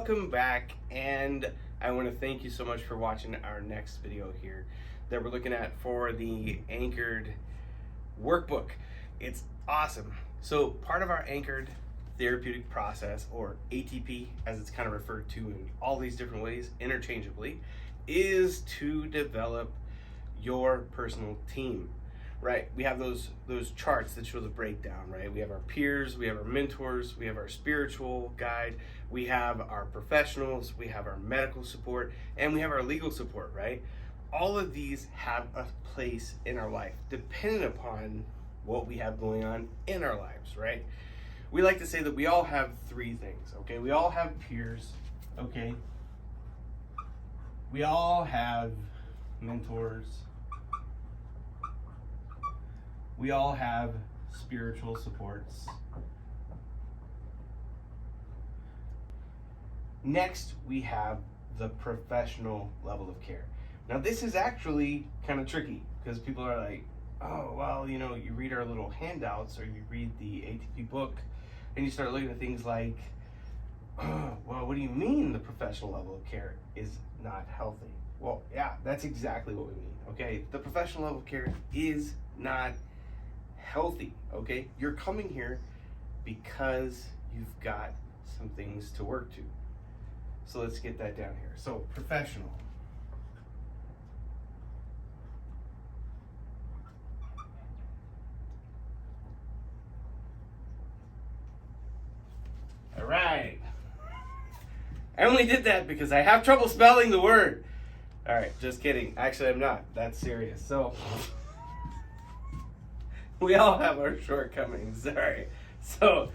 welcome back, and I want to thank you so much for watching our next video here that we're looking at for the Anchored workbook. It's awesome. So part of our Anchored therapeutic process, or ATP as it's kind of referred to in all these different ways interchangeably, is to develop your personal team. Right, we have those charts that show the breakdown, right? We have our peers, we have our mentors, we have our spiritual guide, we have our professionals, we have our medical support, and we have our legal support, right? All of these have a place in our life, depending upon what we have going on in our lives, right? We like to say that we all have three things, okay? We all have peers, okay? We all have mentors. We all have spiritual supports. Next, we have the professional level of care. Now, this is actually kind of tricky because people are like, oh, well, you know, you read our little handouts or you read the ATP book and you start looking at things like, oh, well, what do you mean the professional level of care is not healthy? Well, yeah, that's exactly what we mean, okay? The professional level of care is not healthy, okay? You're coming here because you've got some things to work to. So let's get that down here. So professional. All right. I only did that because I have trouble spelling the word. All right, just kidding. Actually, I'm not. That's serious. So we all have our shortcomings, all right? So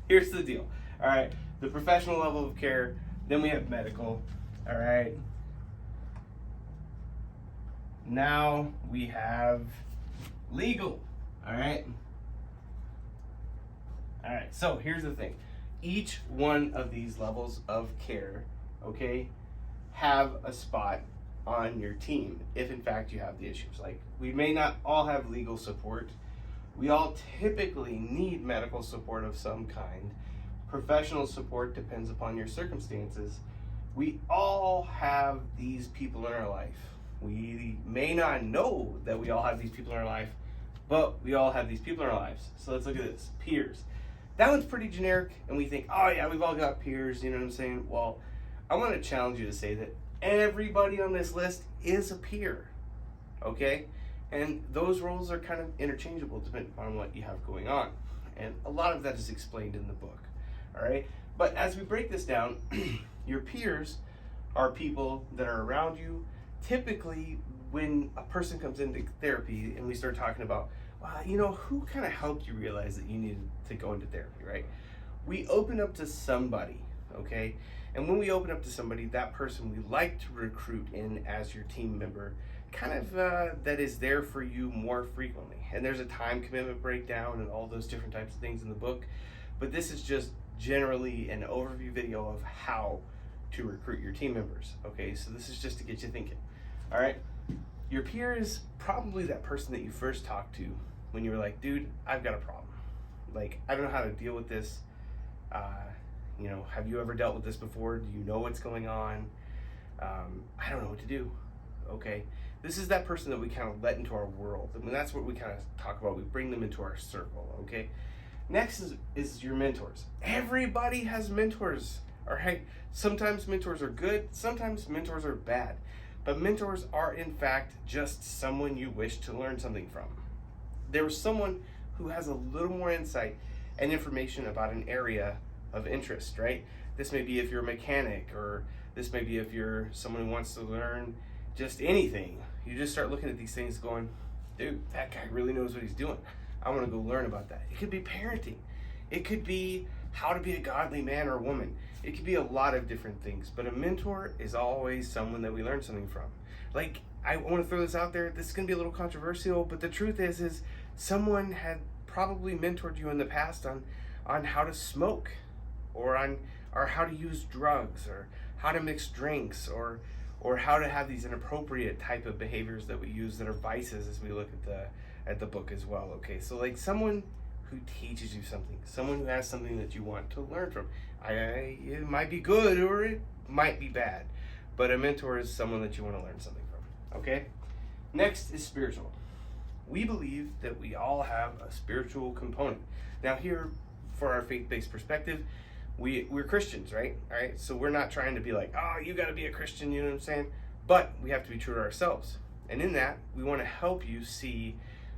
here's the deal, all right? The professional level of care, then we have medical, all right? Now we have legal, all right? All right, so here's the thing. Each one of these levels of care, okay, have a spot on your team if in fact you have the issues. Like, we may not all have legal support. We all typically need medical support of some kind. Professional support depends upon your circumstances. We all have these people in our life. We may not know that we all have these people in our life, but we all have these people in our lives. So let's look at this. Peers. That one's pretty generic, and we think, oh yeah, we've all got peers, you know what I'm saying? Well, I want to challenge you to say that everybody on this list is a peer, okay? And those roles are kind of interchangeable depending on what you have going on. And a lot of that is explained in the book, all right? But as we break this down, your peers are people that are around you. Typically, when a person comes into therapy and we start talking about, you know, who kind of helped you realize that you needed to go into therapy, right? We open up to somebody, okay? And when we open up to somebody, that person we like to recruit in as your team member, kind of that is there for you more frequently. And there's a time commitment breakdown and all those different types of things in the book. But this is just generally an overview video of how to recruit your team members. Okay, so this is just to get you thinking. All right, your peer is probably that person that you first talked to when you were like, dude, I've got a problem. Like, I don't know how to deal with this. You know, have you ever dealt with this before? Do you know what's going on? I don't know what to do. Okay, this is that person that we kind of let into our world. I mean, that's what we kind of talk about. We bring them into our circle, okay? Next is your mentors. Everybody has mentors. All right, sometimes mentors are good, sometimes mentors are bad. But mentors are, in fact, just someone you wish to learn something from. There's someone who has a little more insight and information about an area of interest, right? This may be if you're a mechanic, or this may be if you're someone who wants to learn just anything. You just start looking at these things going, dude, that guy really knows what he's doing. I want to go learn about that. It could be parenting. It could be how to be a godly man or woman. It could be a lot of different things, but a mentor is always someone that we learn something from. Like, I want to throw this out there. This is going to be a little controversial, but the truth is someone had probably mentored you in the past on how to smoke, or how to use drugs, or how to mix drinks, or how to have these inappropriate type of behaviors that we use that are vices as we look at the book as well. Okay, so like someone who teaches you something, someone who has something that you want to learn from. It might be good or it might be bad, but a mentor is someone that you want to learn something from, okay? Next is spiritual. We believe that we all have a spiritual component. Now here, for our faith-based perspective, we're Christians, right? All right, so we're not trying to be like, oh, you got to be a Christian, you know what I'm saying? But we have to be true to ourselves. And in that, we want to help you see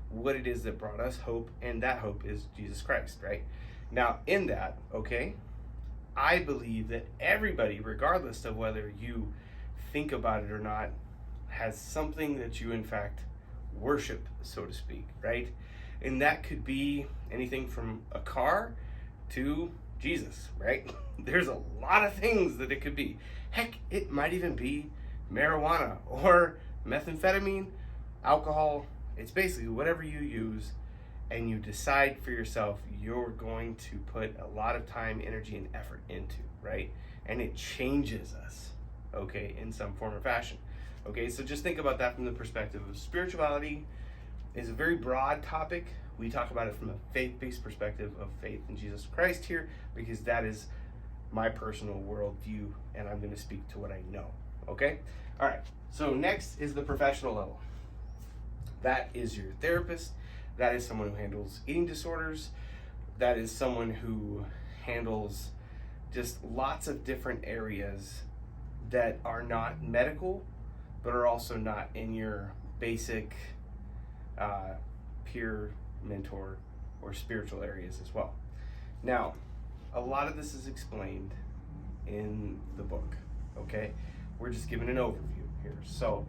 what it is that brought us hope, and that hope is Jesus Christ, right? Now, in that, okay, I believe that everybody, regardless of whether you think about it or not, has something that you, in fact, worship, so to speak, right? And that could be anything from a car to Jesus, right? There's a lot of things that it could be. Heck, it might even be marijuana or methamphetamine, alcohol. It's basically whatever you use and you decide for yourself you're going to put a lot of time, energy, and effort into, right? And it changes us, okay, in some form or fashion. Okay, so just think about that from the perspective of spirituality is a very broad topic. We talk about it from a faith-based perspective of faith in Jesus Christ here, because that is my personal worldview, and I'm going to speak to what I know, okay? All right, so next is the professional level. That is your therapist. That is someone who handles eating disorders. That is someone who handles just lots of different areas that are not medical, but are also not in your basic peer mentor or spiritual areas as well. Now, a lot of this is explained in the book, okay? We're just giving an overview here. So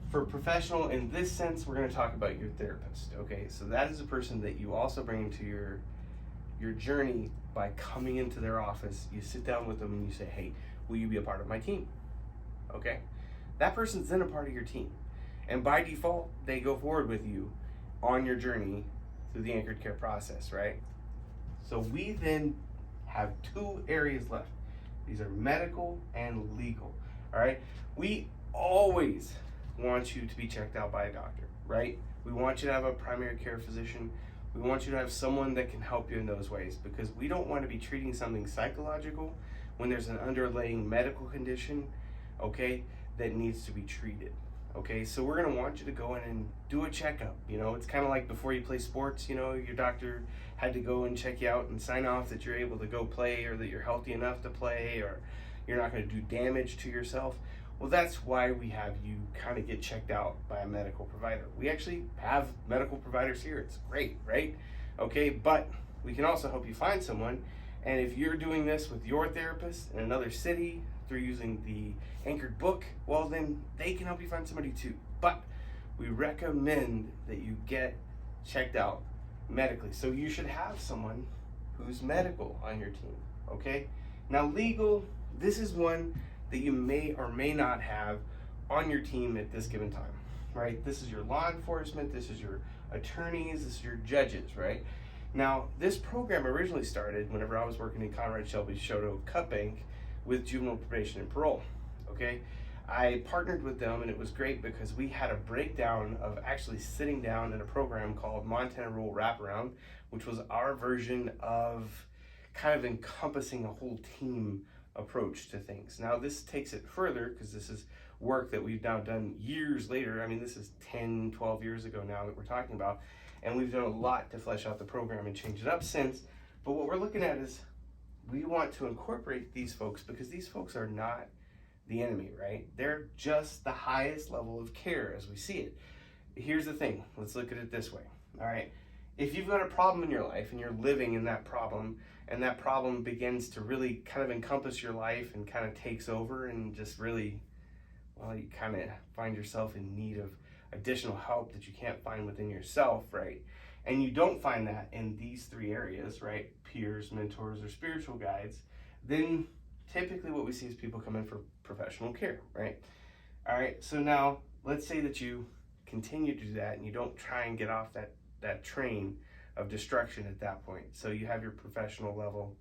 for professional, in this sense, we're going to talk about your therapist, okay? So that is a person that you also bring into your journey by coming into their office. You sit down with them and you say, hey, will you be a part of my team? Okay? That person's then a part of your team. And by default, they go forward with you on your journey through the anchored care process, right? So we then have two areas left. These are medical and legal, all right? We always want you to be checked out by a doctor, right? We want you to have a primary care physician. We want you to have someone that can help you in those ways, because we don't want to be treating something psychological when there's an underlying medical condition, okay, that needs to be treated. Okay, so we're gonna want you to go in and do a checkup. You know, it's kind of like before you play sports, you know, your doctor had to go and check you out and sign off that you're able to go play, or that you're healthy enough to play, or you're not gonna do damage to yourself. Well, that's why we have you kind of get checked out by a medical provider. We actually have medical providers here. It's great, right? Okay, but we can also help you find someone. And if you're doing this with your therapist in another city through using the anchored book, well, then they can help you find somebody too. But we recommend that you get checked out medically. So you should have someone who's medical on your team, okay? Now, legal, this is one that you may or may not have on your team at this given time, right? This is your law enforcement, this is your attorneys, this is your judges, right? Now, this program originally started whenever I was working in Conrad Shelby's Shoto Cut Bank with juvenile probation and parole, okay? I partnered with them, and it was great because we had a breakdown of actually sitting down in a program called Montana Rural Wraparound, which was our version of kind of encompassing a whole team approach to things. Now, this takes it further because this is work that we've now done years later. I mean, this is 10, 12 years ago now that we're talking about, and we've done a lot to flesh out the program and change it up since. But what we're looking at is we want to incorporate these folks, because these folks are not the enemy, right? They're just the highest level of care as we see it. Here's the thing. Let's look at it this way. All right. If you've got a problem in your life and you're living in that problem, and that problem begins to really kind of encompass your life and kind of takes over, and just really, well, you kind of find yourself in need of additional help that you can't find within yourself, right? And you don't find that in these three areas, right? Peers, mentors, or spiritual guides, then typically what we see is people come in for professional care, right? All right, so now let's say that you continue to do that and you don't try and get off that train of destruction at that point. So you have your professional level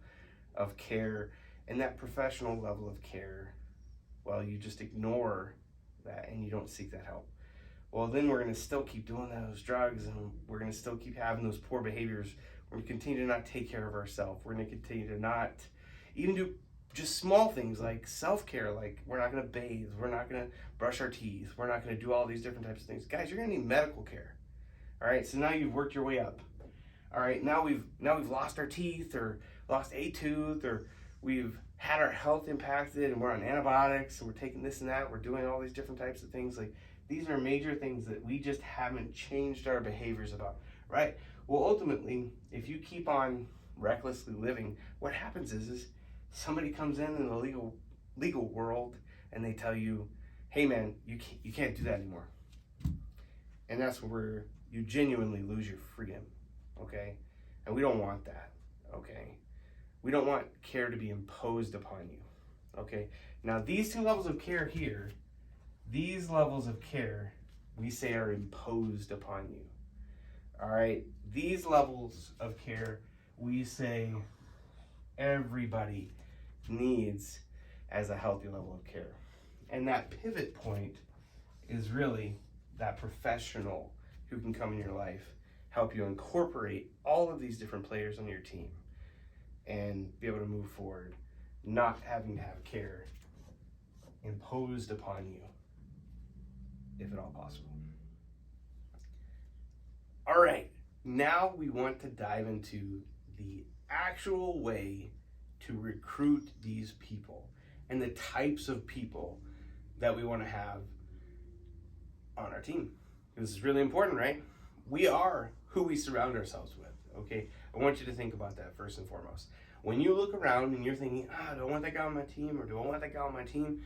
of care, and that professional level of care, well, you just ignore that and you don't seek that help. Well, then we're going to still keep doing those drugs, and we're going to still keep having those poor behaviors We're going to continue to not take care of ourselves. We're going to continue to not even do just small things like self-care, like we're not going to bathe, we're not going to brush our teeth, we're not going to do all these different types of things. Guys, you're going to need medical care. All right, so now you've worked your way up. All right, now we've lost our teeth or lost a tooth, or we've had our health impacted and we're on antibiotics and we're taking this and that, we're doing all these different types of things. Like, these are major things that we just haven't changed our behaviors about, right? Well, ultimately, if you keep on recklessly living, what happens is somebody comes in the legal world and they tell you, hey man, you can't do that anymore. And that's where you genuinely lose your freedom, okay? And we don't want that, okay? We don't want care to be imposed upon you, okay? Now, these two levels of care here, these levels of care, we say are imposed upon you, all right? These levels of care, we say everybody needs as a healthy level of care. And that pivot point is really that professional who can come in your life, help you incorporate all of these different players on your team and be able to move forward, not having to have care imposed upon you, if at all possible. All right, now we want to dive into the actual way to recruit these people and the types of people that we want to have on our team. This is really important, right? We are who we surround ourselves with, okay? I want you to think about that first and foremost. When you look around and you're thinking, do I want that guy on my team, or do I want that guy on my team?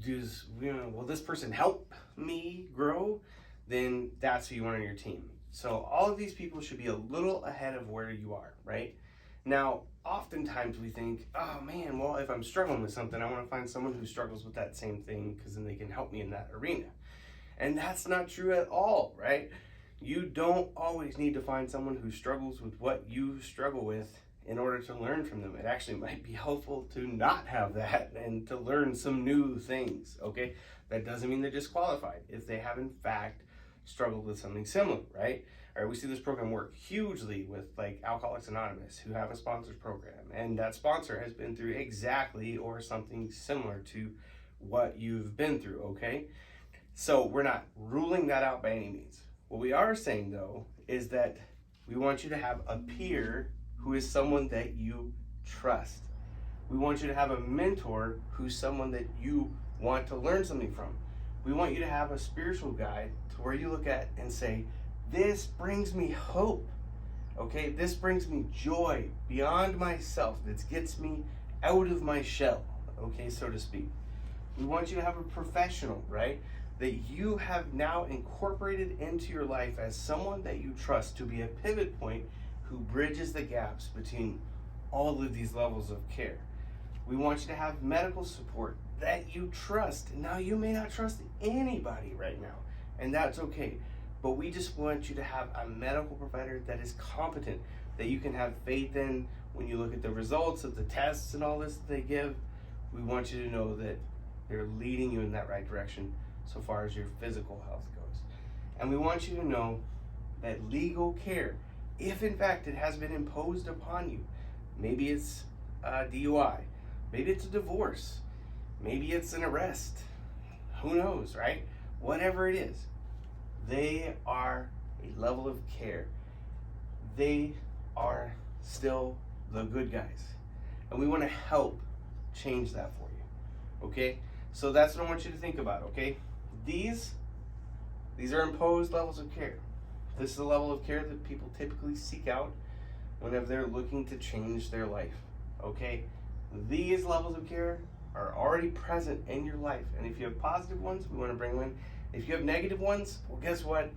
Will this person help me grow? Then that's who you want on your team. So all of these people should be a little ahead of where you are, right? Now, oftentimes we think, oh man, well, if I'm struggling with something, I want to find someone who struggles with that same thing because then they can help me in that arena. And that's not true at all, right? You don't always need to find someone who struggles with what you struggle with in order to learn from them. It actually might be helpful to not have that and to learn some new things, okay? That doesn't mean they're disqualified if they have in fact struggled with something similar, right? All right, we see this program work hugely with like Alcoholics Anonymous, who have a sponsors program, and that sponsor has been through exactly or something similar to what you've been through, okay? So we're not ruling that out by any means. What we are saying though is that we want you to have a peer who is someone that you trust. We want you to have a mentor who's someone that you want to learn something from. We want you to have a spiritual guide to where you look at and say, this brings me hope, okay? This brings me joy beyond myself. This gets me out of my shell, okay, so to speak. We want you to have a professional, right, that you have now incorporated into your life as someone that you trust to be a pivot point who bridges the gaps between all of these levels of care. We want you to have medical support that you trust. Now, you may not trust anybody right now, and that's okay. But we just want you to have a medical provider that is competent, that you can have faith in when you look at the results of the tests and all this that they give. We want you to know that they're leading you in that right direction so far as your physical health goes. And we want you to know that legal care, if in fact it has been imposed upon you, maybe it's a DUI, maybe it's a divorce, maybe it's an arrest, who knows, right? Whatever it is, they are a level of care. They are still the good guys. And we want to help change that for you, okay? So that's what I want you to think about, okay? These are imposed levels of care. This is the level of care that people typically seek out whenever they're looking to change their life, okay? These levels of care are already present in your life. And if you have positive ones, we want to bring them in. If you have negative ones, well, guess what?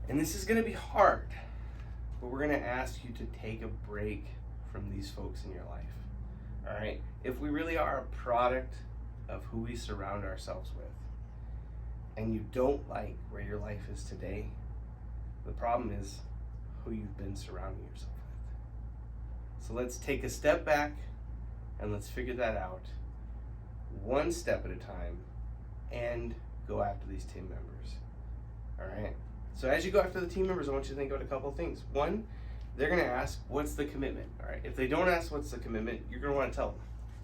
And this is going to be hard, but we're going to ask you to take a break from these folks in your life, all right? If we really are a product of who we surround ourselves with, and you don't like where your life is today, the problem is who you've been surrounding yourself with. So let's take a step back and let's figure that out one step at a time and go after these team members. All right? So as you go after the team members, I want you to think about a couple of things. One, they're going to ask, what's the commitment? All right. If they don't ask what's the commitment, you're going to want to tell them,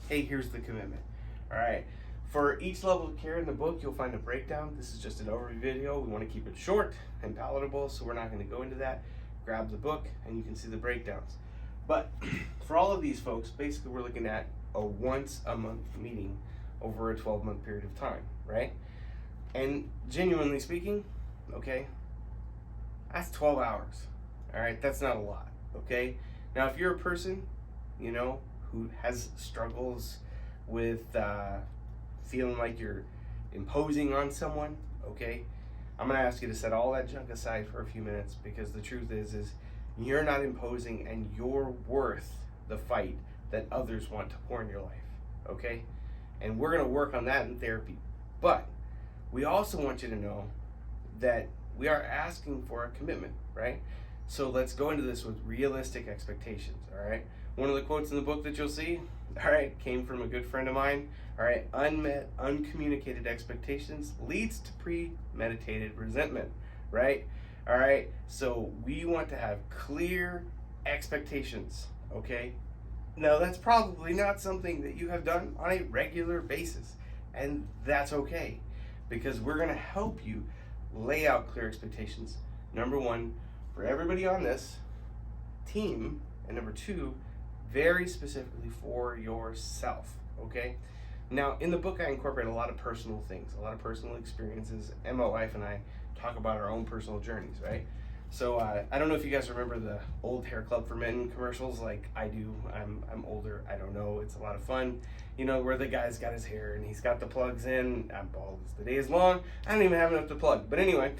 hey, here's the commitment. All right. For each level of care in the book, you'll find a breakdown. This is just an overview video. We want to keep it short and palatable, so we're not going to go into that. Grab the book and you can see the breakdowns. But for all of these folks, basically we're looking at a once a month meeting over a 12-month period of time, right? And genuinely speaking, okay, that's 12 hours. All right, that's not a lot, okay? Now, if you're a person, you know, who has struggles with feeling like you're imposing on someone, okay, I'm gonna ask you to set all that junk aside for a few minutes, because the truth is you're not imposing and you're worth the fight that others want to pour in your life, okay? And we're gonna work on that in therapy. But we also want you to know that we are asking for a commitment, right? So let's go into this with realistic expectations, all right? One of the quotes in the book that you'll see, all right, came from a good friend of mine, all right? Unmet, uncommunicated expectations leads to premeditated resentment, right? All right, so we want to have clear expectations, okay? Now, that's probably not something that you have done on a regular basis, and that's okay, because we're gonna help you lay out clear expectations. Number one, for everybody on this team, and number two, very specifically for yourself, okay? Now, in the book, I incorporate a lot of personal things, a lot of personal experiences, and my wife and I talk about our own personal journeys, right? So I don't know if you guys remember the old Hair Club for Men commercials, like I do. I'm older, I don't know, it's a lot of fun. You know, where the guy's got his hair and he's got the plugs in. I'm bald as the day is long. I don't even have enough to plug, but anyway,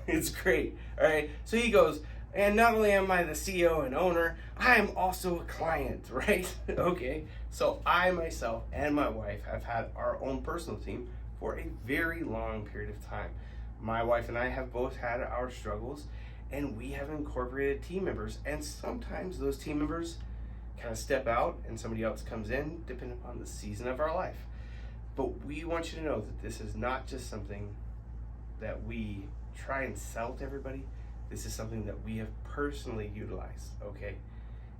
it's great, all right? So he goes, and not only am I the CEO and owner, I am also a client, right? Okay, so I myself and my wife have had our own personal team for a very long period of time. My wife and I have both had our struggles, and we have incorporated team members, and sometimes those team members kind of step out and somebody else comes in, depending upon the season of our life. But we want you to know that this is not just something that we try and sell to everybody. This is something that we have personally utilized, okay?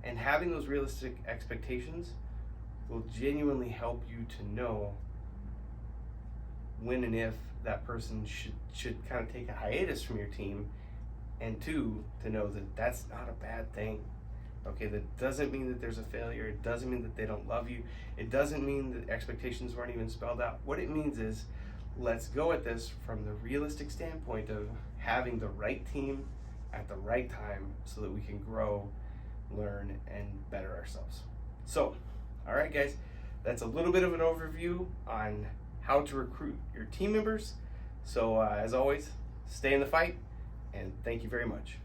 And having those realistic expectations will genuinely help you to know when and if that person should kind of take a hiatus from your team, and two, to know that that's not a bad thing. Okay, that doesn't mean that there's a failure. It doesn't mean that they don't love you. It doesn't mean that expectations weren't even spelled out. What it means is, let's go at this from the realistic standpoint of having the right team at the right time so that we can grow, learn, and better ourselves. So, all right, guys, that's a little bit of an overview on how to recruit your team members. So, as always, stay in the fight, and thank you very much.